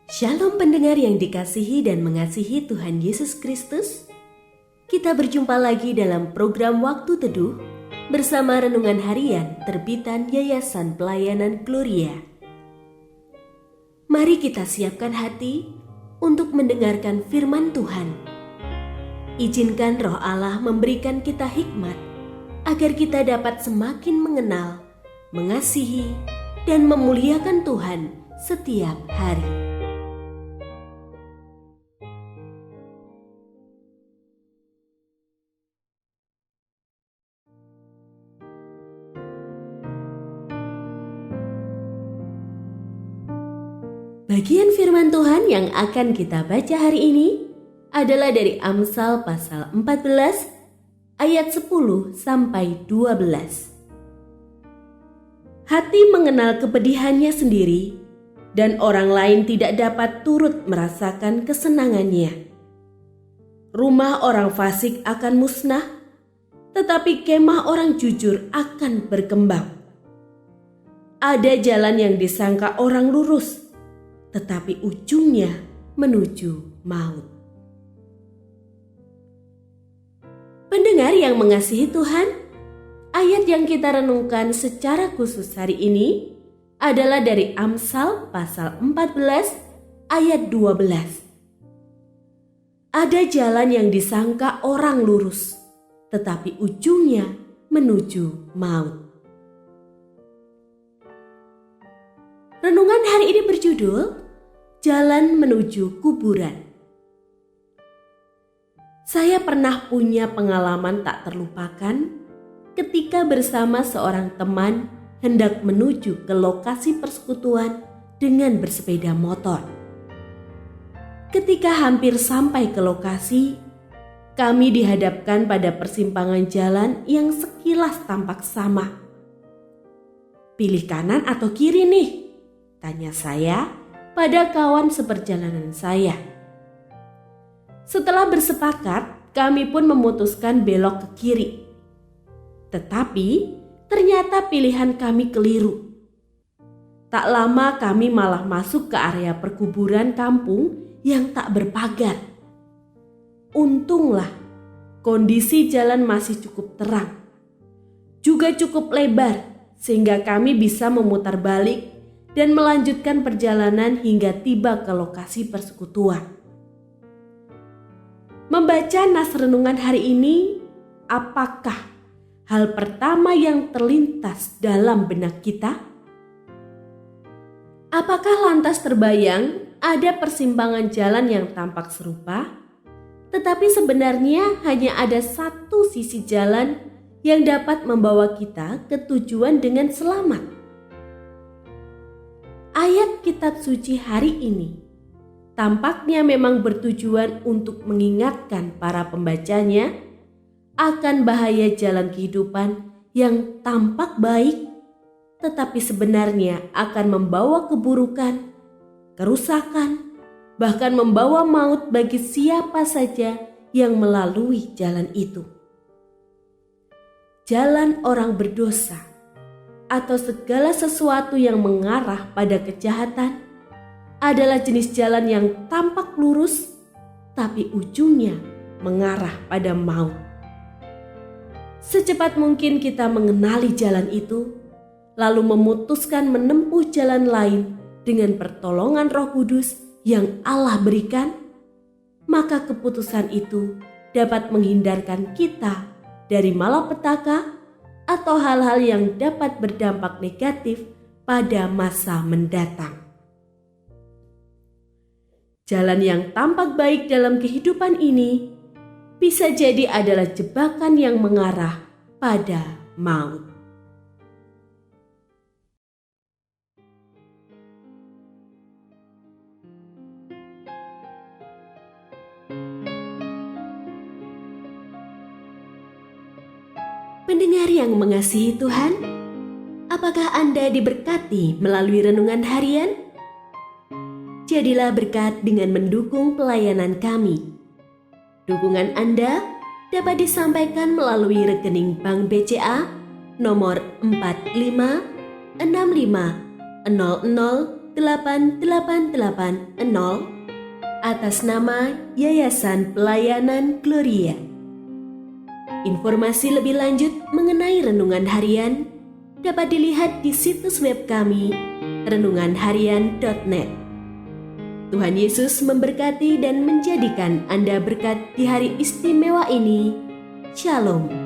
Shalom pendengar yang dikasihi dan mengasihi Tuhan Yesus Kristus. Kita berjumpa lagi dalam program Waktu Teduh bersama Renungan Harian terbitan Yayasan Pelayanan Gloria. Mari kita siapkan hati untuk mendengarkan firman Tuhan. Izinkan Roh Allah memberikan kita hikmat agar kita dapat semakin mengenal, mengasihi, dan memuliakan Tuhan setiap hari. Bagian firman Tuhan yang akan kita baca hari ini adalah dari Amsal pasal 14 ayat 10 sampai 12. Hati mengenal kepedihannya sendiri dan orang lain tidak dapat turut merasakan kesenangannya. Rumah orang fasik akan musnah, tetapi kemah orang jujur akan berkembang. Ada jalan yang disangka orang lurus, tetapi ujungnya menuju maut. Pendengar yang mengasihi Tuhan, ayat yang kita renungkan secara khusus hari ini adalah dari Amsal pasal 14 ayat 12. Ada jalan yang disangka orang lurus, tetapi ujungnya menuju maut. Renungan hari ini berjudul Jalan Menuju Kuburan. Saya pernah punya pengalaman tak terlupakan ketika bersama seorang teman hendak menuju ke lokasi persekutuan dengan bersepeda motor. Ketika hampir sampai ke lokasi, kami dihadapkan pada persimpangan jalan yang sekilas tampak sama. Pilih kanan atau kiri nih? Tanya saya pada kawan seperjalanan saya. Setelah bersepakat, kami pun memutuskan belok ke kiri. Tetapi ternyata pilihan kami keliru. Tak lama kami malah masuk ke area perkuburan kampung yang tak berpagar. Untunglah kondisi jalan masih cukup terang, juga cukup lebar sehingga kami bisa memutar balik dan melanjutkan perjalanan hingga tiba ke lokasi persekutuan. Membaca nas renungan hari ini, apakah hal pertama yang terlintas dalam benak kita? Apakah lantas terbayang ada persimpangan jalan yang tampak serupa, tetapi sebenarnya hanya ada satu sisi jalan yang dapat membawa kita ke tujuan dengan selamat? Ayat kitab suci hari ini tampaknya memang bertujuan untuk mengingatkan para pembacanya akan bahaya jalan kehidupan yang tampak baik, tetapi sebenarnya akan membawa keburukan, kerusakan, bahkan membawa maut bagi siapa saja yang melalui jalan itu. Jalan orang berdosa atau segala sesuatu yang mengarah pada kejahatan adalah jenis jalan yang tampak lurus tapi ujungnya mengarah pada maut. Secepat mungkin kita mengenali jalan itu, lalu memutuskan menempuh jalan lain dengan pertolongan Roh Kudus yang Allah berikan, maka keputusan itu dapat menghindarkan kita dari malapetaka atau hal-hal yang dapat berdampak negatif pada masa mendatang. Jalan yang tampak baik dalam kehidupan ini bisa jadi adalah jebakan yang mengarah pada maut. Pendengar yang mengasihi Tuhan, apakah Anda diberkati melalui renungan harian? Jadilah berkat dengan mendukung pelayanan kami. Dukungan Anda dapat disampaikan melalui rekening Bank BCA nomor 456500 atas nama Yayasan Pelayanan Gloria. Informasi lebih lanjut mengenai renungan harian dapat dilihat di situs web kami renunganharian.net. Tuhan Yesus memberkati dan menjadikan Anda berkat di hari istimewa ini. Shalom.